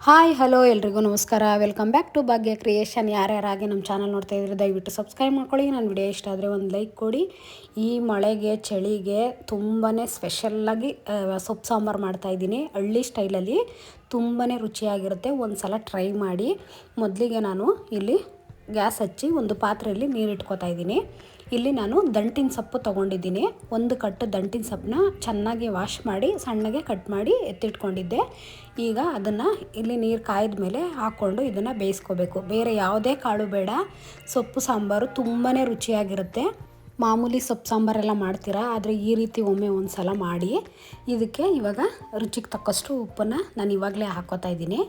Hi hello ಎಲ್ರಿಗೂ ನಮಸ್ಕಾರ. Welcome back to Bhagya creation. ಯಾರ್ಯಾರಾಗಿ ನಮ್ಮ ಚಾನಲ್ ನೋಡ್ತಾ ಇದ್ರೆ ದಯವಿಟ್ಟು ಸಬ್ಸ್ಕ್ರೈಬ್ ಮಾಡ್ಕೊಳ್ಳಿ. ನನ್ನ ವಿಡಿಯೋ ಇಷ್ಟ ಆದರೆ ಒಂದು ಲೈಕ್ ಕೊಡಿ. ಈ ಮಳೆಗೆ ಚಳಿಗೆ ತುಂಬಾ ಸ್ಪೆಷಲ್ಲಾಗಿ ಸೊಪ್ಪು ಸಾಂಬಾರು ಮಾಡ್ತಾಯಿದ್ದೀನಿ. ಹಳ್ಳಿ ಸ್ಟೈಲಲ್ಲಿ ತುಂಬಾ ರುಚಿಯಾಗಿರುತ್ತೆ. ಒಂದು ಸಲ ಟ್ರೈ ಮಾಡಿ. ಮೊದಲಿಗೆ ನಾನು ಇಲ್ಲಿ ಗ್ಯಾಸ್ ಹಚ್ಚಿ ಒಂದು ಪಾತ್ರೆಯಲ್ಲಿ ನೀರು ಇಟ್ಕೊತಾ ಇದ್ದೀನಿ. ಇಲ್ಲಿ ನಾನು ದಂಟಿನ ಸೊಪ್ಪು ತೊಗೊಂಡಿದ್ದೀನಿ. ಒಂದು ಕಟ್ಟು ದಂಟಿನ ಸೊಪ್ಪನ್ನ ಚೆನ್ನಾಗಿ ವಾಶ್ ಮಾಡಿ ಸಣ್ಣಗೆ ಕಟ್ ಮಾಡಿ ಎತ್ತಿಟ್ಕೊಂಡಿದ್ದೆ. ಈಗ ಅದನ್ನು ಇಲ್ಲಿ ನೀರು ಕಾಯ್ದ ಮೇಲೆ ಹಾಕ್ಕೊಂಡು ಇದನ್ನು ಬೇಯಿಸ್ಕೋಬೇಕು. ಬೇರೆ ಯಾವುದೇ ಕಾಳು ಬೇಡ. ಸೊಪ್ಪು ಸಾಂಬಾರು ತುಂಬಾ ರುಚಿಯಾಗಿರುತ್ತೆ. ಮಾಮೂಲಿ ಸೊಪ್ಪು ಸಾಂಬಾರೆಲ್ಲ ಮಾಡ್ತೀರಾ, ಆದರೆ ಈ ರೀತಿ ಒಮ್ಮೆ ಒಂದು ಸಲ ಮಾಡಿ. ಇದಕ್ಕೆ ಇವಾಗ ರುಚಿಗೆ ತಕ್ಕಷ್ಟು ಉಪ್ಪನ್ನು ನಾನು ಇವಾಗಲೇ ಹಾಕ್ಕೋತಾ ಇದ್ದೀನಿ.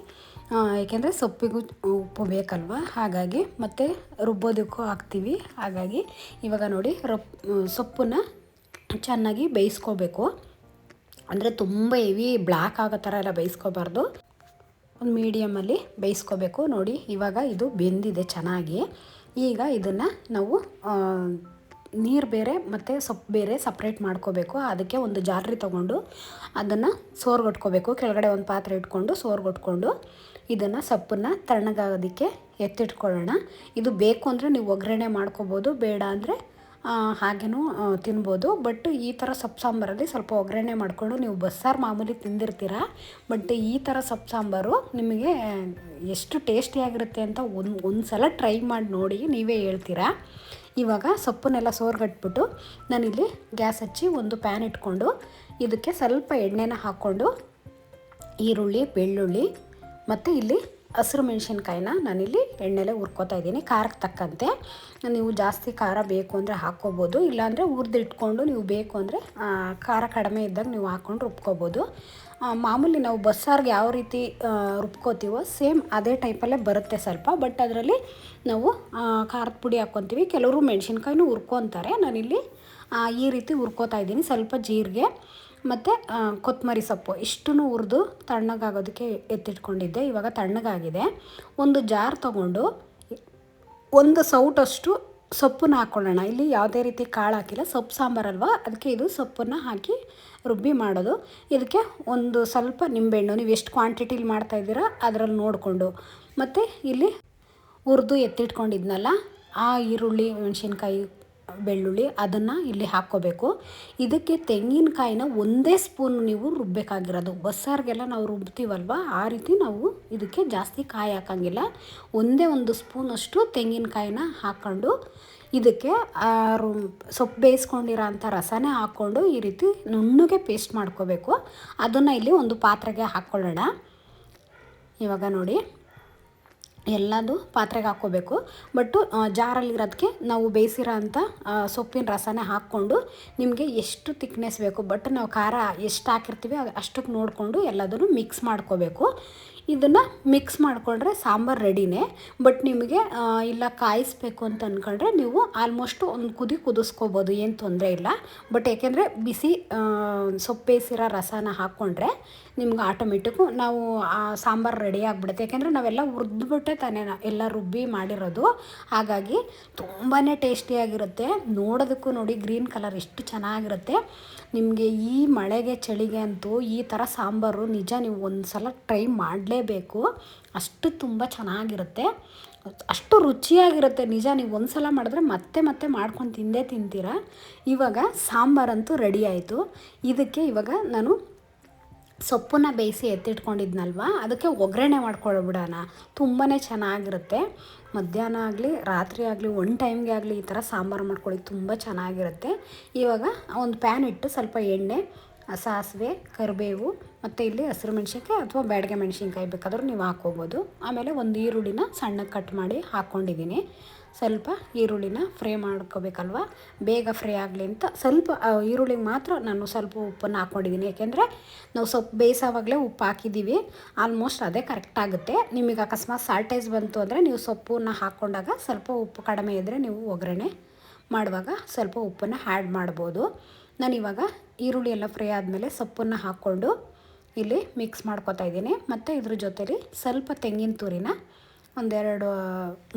ಏಕೆಂದರೆ ಸೊಪ್ಪಿಗೂ ಉಪ್ಪು ಬೇಕಲ್ವ, ಹಾಗಾಗಿ ಮತ್ತು ರುಬ್ಬೋದಕ್ಕೂ ಹಾಕ್ತೀವಿ. ಹಾಗಾಗಿ ಇವಾಗ ನೋಡಿ ಸೊಪ್ಪನ್ನು ಚೆನ್ನಾಗಿ ಬೇಯಿಸ್ಕೋಬೇಕು. ಅಂದರೆ ತುಂಬ ಹೆವಿ ಬ್ಲ್ಯಾಕ್ ಆಗೋ ಥರ ಎಲ್ಲ ಬೇಯಿಸ್ಕೋಬಾರ್ದು. ಒಂದು ಮೀಡಿಯಮಲ್ಲಿ ಬೇಯಿಸ್ಕೋಬೇಕು. ನೋಡಿ ಇವಾಗ ಇದು ಬೆಂದಿದೆ ಚೆನ್ನಾಗಿ. ಈಗ ಇದನ್ನು ನಾವು ನೀರು ಬೇರೆ ಮತ್ತು ಸೊಪ್ಪು ಬೇರೆ ಸಪ್ರೇಟ್ ಮಾಡ್ಕೋಬೇಕು. ಅದಕ್ಕೆ ಒಂದು ಜಾಲರಿ ತೊಗೊಂಡು ಅದನ್ನು ಸೋರ್ಗೊಟ್ಕೋಬೇಕು. ಕೆಳಗಡೆ ಒಂದು ಪಾತ್ರೆ ಇಟ್ಕೊಂಡು ಸೋರ್ಗೊಟ್ಕೊಂಡು ಇದನ್ನು ಸೊಪ್ಪನ್ನು ತಣ್ಣಗಾಗೋದಕ್ಕೆ ಎತ್ತಿಟ್ಕೊಳ್ಳೋಣ. ಇದು ಬೇಕು ಅಂದರೆ ನೀವು ಒಗ್ಗರಣೆ ಮಾಡ್ಕೋಬೋದು, ಬೇಡ ಅಂದರೆ ಹಾಗೇನೂ ತಿನ್ಬೋದು. ಬಟ್ ಈ ಥರ ಸೊಪ್ಪು ಸಾಂಬಾರಲ್ಲಿ ಸ್ವಲ್ಪ ಒಗ್ಗರಣೆ ಮಾಡಿಕೊಂಡು ನೀವು ಬಸ್ಸಾರು ಮಾಮೂಲಿ ತಿಂದಿರ್ತೀರ. ಬಟ್ ಈ ಥರ ಸೊಪ್ಪು ಸಾಂಬಾರು ನಿಮಗೆ ಎಷ್ಟು ಟೇಸ್ಟಿಯಾಗಿರುತ್ತೆ ಅಂತ ಒಂದು ಸಲ ಟ್ರೈ ಮಾಡಿ ನೋಡಿ, ನೀವೇ ಹೇಳ್ತೀರಾ. ಇವಾಗ ಸೊಪ್ಪನ್ನೆಲ್ಲ ಸೋರ್ಗಟ್ಬಿಟ್ಟು ನಾನಿಲ್ಲಿ ಗ್ಯಾಸ್ ಹಚ್ಚಿ ಒಂದು ಪ್ಯಾನ್ ಇಟ್ಕೊಂಡು ಇದಕ್ಕೆ ಸ್ವಲ್ಪ ಎಣ್ಣೆನ ಹಾಕ್ಕೊಂಡು ಈರುಳ್ಳಿ, ಬೆಳ್ಳುಳ್ಳಿ ಮತ್ತು ಇಲ್ಲಿ ಹಸಿರು ಮೆಣಸಿನ್ಕಾಯಿನ ನಾನಿಲ್ಲಿ ಎಣ್ಣೆಲೆ ಹುರ್ಕೋತಾ ಇದ್ದೀನಿ. ಖಾರಕ್ಕೆ ತಕ್ಕಂತೆ ನೀವು ಜಾಸ್ತಿ ಖಾರ ಬೇಕು ಅಂದರೆ ಹಾಕ್ಕೋಬೋದು, ಇಲ್ಲಾಂದರೆ ಹುರಿದಿಟ್ಕೊಂಡು ನೀವು ಬೇಕು ಅಂದರೆ ಖಾರ ಕಡಿಮೆ ಇದ್ದಾಗ ನೀವು ಹಾಕ್ಕೊಂಡು ರುಬ್ಕೋಬೋದು. ಮಾಮೂಲಿ ನಾವು ಬಸ್ಸಾರಿಗೆ ಯಾವ ರೀತಿ ರುಬ್ಕೋತೀವೋ ಸೇಮ್ ಅದೇ ಟೈಪಲ್ಲೇ ಬರುತ್ತೆ ಸ್ವಲ್ಪ. ಬಟ್ ಅದರಲ್ಲಿ ನಾವು ಖಾರದ ಪುಡಿ ಹಾಕ್ಕೊತೀವಿ. ಕೆಲವರು ಮೆಣಸಿನ್ಕಾಯಿನೂ ಹುರ್ಕೊತಾರೆ. ನಾನಿಲ್ಲಿ ಈ ರೀತಿ ಹುರ್ಕೋತಾ ಇದ್ದೀನಿ. ಸ್ವಲ್ಪ ಜೀರಿಗೆ ಮತ್ತು ಕೊತ್ತಂಬರಿ ಸೊಪ್ಪು ಇಷ್ಟನ್ನು ಹುರಿದು ತಣ್ಣಗಾಗೋದಕ್ಕೆ ಎತ್ತಿಟ್ಕೊಂಡಿದ್ದೆ. ಇವಾಗ ತಣ್ಣಗಾಗಿದೆ. ಒಂದು ಜಾರ್ ತೊಗೊಂಡು ಒಂದು ಸೌಟಷ್ಟು ಸೊಪ್ಪನ್ನ ಹಾಕ್ಕೊಳ್ಳೋಣ. ಇಲ್ಲಿ ಯಾವುದೇ ರೀತಿ ಕಾಳು ಹಾಕಿಲ್ಲ, ಸೊಪ್ಪು ಸಾಂಬಾರಲ್ವ, ಅದಕ್ಕೆ ಇದು ಸೊಪ್ಪನ್ನು ಹಾಕಿ ರುಬ್ಬಿ ಮಾಡೋದು. ಇದಕ್ಕೆ ಒಂದು ಸ್ವಲ್ಪ ನಿಂಬೆಹಣ್ಣು, ನೀವು ಎಷ್ಟು ಕ್ವಾಂಟಿಟಿಲಿ ಮಾಡ್ತಾಯಿದ್ದೀರಾ ಅದರಲ್ಲಿ ನೋಡಿಕೊಂಡು, ಮತ್ತು ಇಲ್ಲಿ ಹುರಿದು ಎತ್ತಿಟ್ಕೊಂಡಿದ್ನಲ್ಲ ಆ ಈರುಳ್ಳಿ, ಮೆಣಸಿನ್ಕಾಯಿ, ಬೆಳ್ಳುಳ್ಳಿ ಅದನ್ನು ಇಲ್ಲಿ ಹಾಕ್ಕೋಬೇಕು. ಇದಕ್ಕೆ ತೆಂಗಿನಕಾಯಿನ ಒಂದೇ ಸ್ಪೂನ್ ನೀವು ರುಬ್ಬಬೇಕಾಗಿರೋದು. ಬಸ್ಸಾರಿಗೆಲ್ಲ ನಾವು ರುಬ್ತೀವಲ್ವ, ಆ ರೀತಿ ನಾವು ಇದಕ್ಕೆ ಜಾಸ್ತಿ ಕಾಯಿ ಹಾಕೋಂಗಿಲ್ಲ. ಒಂದೇ ಒಂದು ಸ್ಪೂನಷ್ಟು ತೆಂಗಿನಕಾಯಿನ ಹಾಕ್ಕೊಂಡು ಇದಕ್ಕೆ ಸೊಪ್ಪು ಬೇಯಿಸ್ಕೊಂಡಿರೋ ಅಂಥ ರಸನೇ ಹಾಕ್ಕೊಂಡು ಈ ರೀತಿ ನುಣ್ಣಗೆ ಪೇಸ್ಟ್ ಮಾಡ್ಕೋಬೇಕು. ಅದನ್ನು ಇಲ್ಲಿ ಒಂದು ಪಾತ್ರೆಗೆ ಹಾಕ್ಕೊಳ್ಳೋಣ. ಇವಾಗ ನೋಡಿ ಎಲ್ಲದು ಪಾತ್ರೆಗೆ ಹಾಕ್ಕೋಬೇಕು. ಬಟ್ಟು ಜಾರಲ್ಲಿರೋದಕ್ಕೆ ನಾವು ಬೇಯಿಸಿರೋ ಅಂಥ ಸೊಪ್ಪಿನ ರಸನೇ ಹಾಕ್ಕೊಂಡು ನಿಮಗೆ ಎಷ್ಟು ತಿಕ್ನೆಸ್ ಬೇಕು, ಬಟ್ ನಾವು ಖಾರ ಎಷ್ಟು ಹಾಕಿರ್ತೀವಿ ಅಷ್ಟಕ್ಕೆ ನೋಡಿಕೊಂಡು ಎಲ್ಲದನ್ನು ಮಿಕ್ಸ್ ಮಾಡ್ಕೋಬೇಕು. ಇದನ್ನು ಮಿಕ್ಸ್ ಮಾಡಿಕೊಂಡ್ರೆ ಸಾಂಬಾರು ರೆಡಿನೇ. ಬಟ್ ನಿಮಗೆ ಇಲ್ಲ ಕಾಯಿಸ್ಬೇಕು ಅಂತ ಅಂದ್ಕೊಂಡ್ರೆ ನೀವು ಆಲ್ಮೋಸ್ಟು ಒಂದು ಕುದಿಸ್ಕೋಬೋದು, ಏನು ತೊಂದರೆ ಇಲ್ಲ. ಬಟ್ ಏಕೆಂದರೆ ಬಿಸಿ ಸೊಪ್ಪು ಬೇಯಿಸಿರೋ ರಸನ ಹಾಕ್ಕೊಂಡ್ರೆ ನಿಮ್ಗೆ ಆಟೋಮೆಟಿಕ್ಕು ನಾವು ಸಾಂಬಾರು ರೆಡಿ ಆಗಿಬಿಡುತ್ತೆ. ಯಾಕೆಂದರೆ ನಾವೆಲ್ಲ ಹುರಿದ್ಬಿಟ್ಟೆ ತಾನೇ ಎಲ್ಲ ರುಬ್ಬಿ ಮಾಡಿರೋದು. ಹಾಗಾಗಿ ತುಂಬಾ ಟೇಸ್ಟಿಯಾಗಿರುತ್ತೆ. ನೋಡೋದಕ್ಕೂ ನೋಡಿ ಗ್ರೀನ್ ಕಲರ್ ಎಷ್ಟು ಚೆನ್ನಾಗಿರುತ್ತೆ. ನಿಮಗೆ ಈ ಮಳೆಗೆ ಚಳಿಗೆ ಅಂತೂ ಈ ಥರ ಸಾಂಬಾರು ನಿಜ ನೀವು ಒಂದು ಸಲ ಟ್ರೈ ಮಾಡಲೇಬೇಕು. ಅಷ್ಟು ತುಂಬ ಚೆನ್ನಾಗಿರುತ್ತೆ, ಅಷ್ಟು ರುಚಿಯಾಗಿರುತ್ತೆ. ನಿಜ ನೀವು ಒಂದು ಸಲ ಮಾಡಿದ್ರೆ ಮತ್ತೆ ಮತ್ತೆ ಮಾಡ್ಕೊಂಡು ತಿಂತೀರಾ. ಇವಾಗ ಸಾಂಬಾರಂತೂ ರೆಡಿ ಆಯಿತು. ಇದಕ್ಕೆ ಇವಾಗ ನಾನು ಸೊಪ್ಪನ್ನು ಬೇಯಿಸಿ ಎತ್ತಿಟ್ಕೊಂಡಿದ್ನಲ್ವ, ಅದಕ್ಕೆ ಒಗ್ಗರಣೆ ಮಾಡ್ಕೊಳ್ಬಿಡೋಣ. ತುಂಬಾ ಚೆನ್ನಾಗಿರುತ್ತೆ. ಮಧ್ಯಾಹ್ನ ಆಗಲಿ ರಾತ್ರಿ ಆಗಲಿ ಒನ್ ಟೈಮ್ಗೆ ಆಗಲಿ ಈ ಥರ ಸಾಂಬಾರು ಮಾಡ್ಕೊಳ್ಳಿ, ತುಂಬ ಚೆನ್ನಾಗಿರುತ್ತೆ. ಇವಾಗ ಒಂದು ಪ್ಯಾನ್ ಇಟ್ಟು ಸ್ವಲ್ಪ ಎಣ್ಣೆ, ಸಾಸಿವೆ, ಕರಿಬೇವು ಮತ್ತು ಇಲ್ಲಿ ಹಸಿರು ಮೆಣಸಿನ್ಕಾಯಿ ಅಥವಾ ಬ್ಯಾಡಗೆ ಮೆಣಸಿನ್ಕಾಯಿ ಬೇಕಾದರೂ ನೀವು ಹಾಕ್ಕೋಬೋದು. ಆಮೇಲೆ ಒಂದು ಈರುಳ್ಳಿನ ಸಣ್ಣಗೆ ಕಟ್ ಮಾಡಿ ಹಾಕ್ಕೊಂಡಿದ್ದೀನಿ. ಸ್ವಲ್ಪ ಈರುಳ್ಳಿನ ಫ್ರೈ ಮಾಡ್ಕೋಬೇಕಲ್ವ, ಬೇಗ ಫ್ರೈ ಆಗಲಿ ಅಂತ ಸ್ವಲ್ಪ ಈರುಳ್ಳಿಗೆ ಮಾತ್ರ ನಾನು ಸ್ವಲ್ಪ ಉಪ್ಪನ್ನು ಹಾಕ್ಕೊಂಡಿದ್ದೀನಿ. ಯಾಕೆಂದರೆ ನಾವು ಸೊಪ್ಪು ಬೇಯಿಸೋವಾಗಲೇ ಉಪ್ಪು ಹಾಕಿದ್ದೀವಿ, ಆಲ್ಮೋಸ್ಟ್ ಅದೇ ಕರೆಕ್ಟಾಗುತ್ತೆ. ನಿಮಗೆ ಅಕಸ್ಮಾತ್ ಸಾಲ್ಟೇಜ್ ಬಂತು ಅಂದರೆ ನೀವು ಸೊಪ್ಪನ್ನು ಹಾಕ್ಕೊಂಡಾಗ ಸ್ವಲ್ಪ ಉಪ್ಪು ಕಡಿಮೆ ಇದ್ದರೆ ನೀವು ಒಗ್ಗರಣೆ ಮಾಡುವಾಗ ಸ್ವಲ್ಪ ಉಪ್ಪನ್ನು ಆ್ಯಡ್ ಮಾಡ್ಬೋದು. ನಾನಿವಾಗ ಈರುಳ್ಳಿ ಎಲ್ಲ ಫ್ರೈ ಆದಮೇಲೆ ಸೊಪ್ಪನ್ನು ಹಾಕ್ಕೊಂಡು ಇಲ್ಲಿ ಮಿಕ್ಸ್ ಮಾಡ್ಕೊತಾ ಇದ್ದೀನಿ. ಮತ್ತು ಇದ್ರ ಜೊತೆಲಿ ಸ್ವಲ್ಪ ತೆಂಗಿನ ತುರಿನ ಒಂದೆರಡು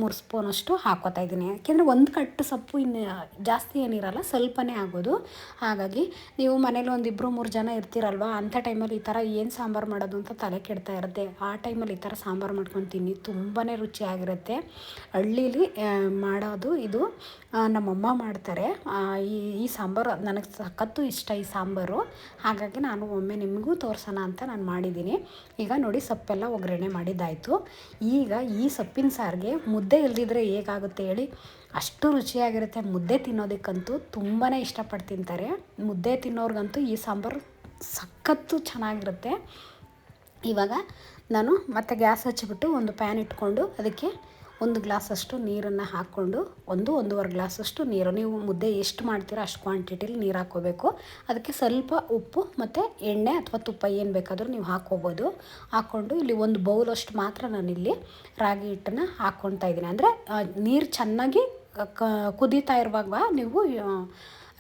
3 ಸ್ಪೂನಷ್ಟು ಹಾಕ್ಕೋತಾ ಇದ್ದೀನಿ. ಯಾಕೆಂದರೆ ಒಂದು ಕಟ್ಟು ಸೊಪ್ಪು ಇನ್ನು ಜಾಸ್ತಿ ಏನಿರಲ್ಲ, ಸ್ವಲ್ಪನೇ ಆಗೋದು. ಹಾಗಾಗಿ ನೀವು ಮನೇಲಿ ಒಂದು 2-3 ಜನ ಇರ್ತೀರಲ್ವ, ಅಂಥ ಟೈಮಲ್ಲಿ ಈ ಥರ ಏನು ಸಾಂಬಾರು ಮಾಡೋದು ಅಂತ ತಲೆ ಕೆಡ್ತಾ ಇರುತ್ತೆ. ಆ ಟೈಮಲ್ಲಿ ಈ ಥರ ಸಾಂಬಾರು ಮಾಡ್ಕೊಂಡು ತಿನ್ನಿ, ತುಂಬಾ ರುಚಿಯಾಗಿರುತ್ತೆ. ಹಳ್ಳೀಲಿ ಮಾಡೋದು ಇದು. ನಮ್ಮಮ್ಮ ಮಾಡ್ತಾರೆ ಈ ಸಾಂಬಾರು. ನನಗೆ ಸಖತ್ತು ಇಷ್ಟ ಈ ಸಾಂಬಾರು. ಹಾಗಾಗಿ ನಾನು ಒಮ್ಮೆ ನಿಮಗೂ ತೋರಿಸೋಣ ಅಂತ ನಾನು ಮಾಡಿದ್ದೀನಿ. ಈಗ ನೋಡಿ, ಸೊಪ್ಪೆಲ್ಲ ಒಗ್ಗರಣೆ ಮಾಡಿದ್ದಾಯಿತು. ಈಗ ಈ ಸೊಪ್ಪಿನ ಸಾರಿಗೆ ಮುದ್ದೆ ಇಲ್ದಿದ್ರೆ ಹೇಗಾಗುತ್ತೆ ಹೇಳಿ, ಅಷ್ಟು ರುಚಿಯಾಗಿರುತ್ತೆ. ಮುದ್ದೆ ತಿನ್ನೋದಕ್ಕಂತೂ ತುಂಬಾ ಇಷ್ಟಪಟ್ಟು ತಿಂತಾರೆ. ಮುದ್ದೆ ತಿನ್ನೋರ್ಗಂತೂ ಈ ಸಾಂಬಾರು ಸಖತ್ತು ಚೆನ್ನಾಗಿರುತ್ತೆ. ಇವಾಗ ನಾನು ಮತ್ತೆ ಗ್ಯಾಸ್ ಹಚ್ಚಿಬಿಟ್ಟು ಒಂದು ಪ್ಯಾನ್ ಇಟ್ಕೊಂಡು ಅದಕ್ಕೆ 1 ಗ್ಲಾಸಷ್ಟು ನೀರನ್ನು ಹಾಕ್ಕೊಂಡು 1-1.5 ಗ್ಲಾಸಷ್ಟು ನೀರು, ನೀವು ಮುದ್ದೆ ಎಷ್ಟು ಮಾಡ್ತೀರೋ ಅಷ್ಟು ಕ್ವಾಂಟಿಟಿಲಿ ನೀರು ಹಾಕ್ಕೋಬೇಕು. ಅದಕ್ಕೆ ಸ್ವಲ್ಪ ಉಪ್ಪು ಮತ್ತು ಎಣ್ಣೆ ಅಥವಾ ತುಪ್ಪ ಏನು ಬೇಕಾದರೂ ನೀವು ಹಾಕ್ಕೋಬೋದು. ಹಾಕ್ಕೊಂಡು ಇಲ್ಲಿ 1 ಬೌಲಷ್ಟು ಮಾತ್ರ ನಾನಿಲ್ಲಿ ರಾಗಿ ಹಿಟ್ಟನ್ನು ಹಾಕ್ಕೊಳ್ತಾ ಇದ್ದೀನಿ. ಅಂದರೆ ನೀರು ಚೆನ್ನಾಗಿ ಕುದೀತಾ ಇರುವಾಗ ನೀವು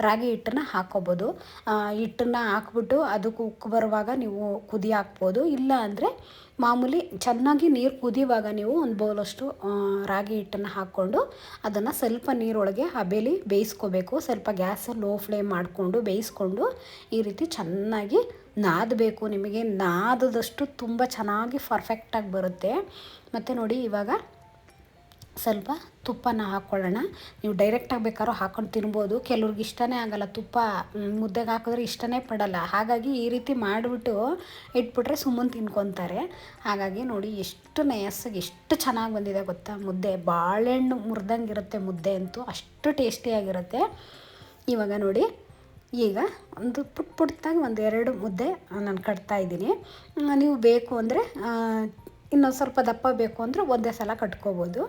ರಾಗಿ ಹಿಟ್ಟನ್ನು ಹಾಕ್ಕೋಬೋದು. ಹಿಟ್ಟನ್ನು ಹಾಕ್ಬಿಟ್ಟು ಅದಕ್ಕೆ ಉಕ್ಕು ಬರುವಾಗ ನೀವು ಕುದಿ ಹಾಕ್ಬೋದು. ಇಲ್ಲ ಅಂದರೆ ಮಾಮೂಲಿ ಚೆನ್ನಾಗಿ ನೀರು ಕುದಿಯುವಾಗ ನೀವು 1 ಬೌಲಷ್ಟು ರಾಗಿ ಹಿಟ್ಟನ್ನು ಹಾಕ್ಕೊಂಡು ಅದನ್ನು ಸ್ವಲ್ಪ ನೀರೊಳಗೆ ಹಬೇಲಿ ಬೇಯಿಸ್ಕೋಬೇಕು. ಸ್ವಲ್ಪ ಗ್ಯಾಸ್ ಲೋ ಫ್ಲೇಮ್ ಮಾಡಿಕೊಂಡು ಬೇಯಿಸ್ಕೊಂಡು ಈ ರೀತಿ ಚೆನ್ನಾಗಿ ನಾದಬೇಕು. ನಿಮಗೆ ನಾದದಷ್ಟು ತುಂಬ ಚೆನ್ನಾಗಿ ಪರ್ಫೆಕ್ಟಾಗಿ ಬರುತ್ತೆ. ಮತ್ತು ನೋಡಿ, ಇವಾಗ ಸ್ವಲ್ಪ ತುಪ್ಪನ ಹಾಕ್ಕೊಳ್ಳೋಣ. ನೀವು ಡೈರೆಕ್ಟಾಗಿ ಬೇಕಾದ್ರೂ ಹಾಕ್ಕೊಂಡು ತಿನ್ಬೋದು. ಕೆಲವ್ರಿಗೆ ಇಷ್ಟನೇ ಆಗೋಲ್ಲ, ತುಪ್ಪ ಮುದ್ದೆಗೆ ಹಾಕಿದ್ರೆ ಇಷ್ಟನೇ ಪಡಲ್ಲ. ಹಾಗಾಗಿ ಈ ರೀತಿ ಮಾಡಿಬಿಟ್ಟು ಇಟ್ಬಿಟ್ರೆ ಸುಮ್ಮನೆ ತಿನ್ಕೊತಾರೆ. ಹಾಗಾಗಿ ನೋಡಿ, ಎಷ್ಟು ನಯಸ್ಸಾಗಿ ಎಷ್ಟು ಚೆನ್ನಾಗಿ ಬಂದಿದೆ ಗೊತ್ತಾ ಮುದ್ದೆ. ಬಾಳೆಹಣ್ಣು ಮುರಿದಂಗಿರುತ್ತೆ ಮುದ್ದೆ ಅಂತೂ, ಅಷ್ಟು ಟೇಸ್ಟಿಯಾಗಿರುತ್ತೆ. ಇವಾಗ ನೋಡಿ, ಈಗ ಒಂದು ಪುಟ್ಟಾಗಿ 1-2 ಮುದ್ದೆ ನಾನು ಕಟ್ತಾಯಿದ್ದೀನಿ. ನೀವು ಬೇಕು ಅಂದರೆ ಇನ್ನೊಂದು ಸ್ವಲ್ಪ ದಪ್ಪ ಬೇಕು ಅಂದರೆ ಒಂದೇ ಸಲ ಕಟ್ಕೋಬೋದು.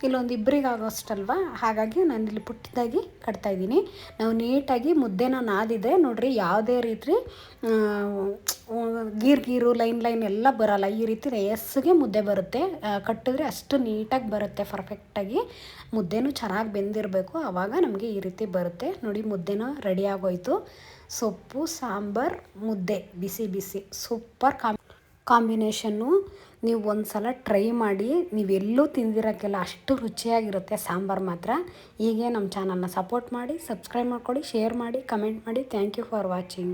ಇಲ್ಲೊಂದು ಇಬ್ಬರಿಗಾಗೋಷ್ಟಲ್ವ, ಹಾಗಾಗಿ ನಾನಿಲ್ಲಿ ಪುಟ್ಟದಾಗಿ ಕಟ್ತಾಯಿದ್ದೀನಿ. ನಾವು ನೀಟಾಗಿ ಮುದ್ದೆನ ನಾದಿದೆ ನೋಡಿರಿ, ಯಾವುದೇ ರೀತಿ ಗೀರು ಲೈನ್ ಎಲ್ಲ ಬರೋಲ್ಲ. ಈ ರೀತಿ ರೇಸ್ಗೆ ಮುದ್ದೆ ಬರುತ್ತೆ. ಕಟ್ಟಿದ್ರೆ ಅಷ್ಟು ನೀಟಾಗಿ ಬರುತ್ತೆ, ಪರ್ಫೆಕ್ಟಾಗಿ. ಮುದ್ದೆನೂ ಚೆನ್ನಾಗಿ ಬೆಂದಿರಬೇಕು, ಆವಾಗ ನಮಗೆ ಈ ರೀತಿ ಬರುತ್ತೆ. ನೋಡಿ, ಮುದ್ದೆನೂ ರೆಡಿ ಆಗೋಯ್ತು. ಸೊಪ್ಪು ಸಾಂಬಾರು ಮುದ್ದೆ ಬಿಸಿ ಬಿಸಿ ಸೂಪರ್ ಕಾಂಬಿನೇಷನ್ನು. ನೀವು ಒಂದು ಸಲ ಟ್ರೈ ಮಾಡಿ, ನೀವೆಲ್ಲೂ ತಿಂದಿರೋಕ್ಕೆಲ್ಲ ಅಷ್ಟು ರುಚಿಯಾಗಿರುತ್ತೆ ಸಾಂಬಾರು ಮಾತ್ರ. ಹೀಗೆ ನಮ್ಮ ಚಾನಲ್ನ ಸಪೋರ್ಟ್ ಮಾಡಿ, ಸಬ್ಸ್ಕ್ರೈಬ್ ಮಾಡ್ಕೊಳ್ಳಿ, ಶೇರ್ ಮಾಡಿ, ಕಮೆಂಟ್ ಮಾಡಿ. Thank you for watching.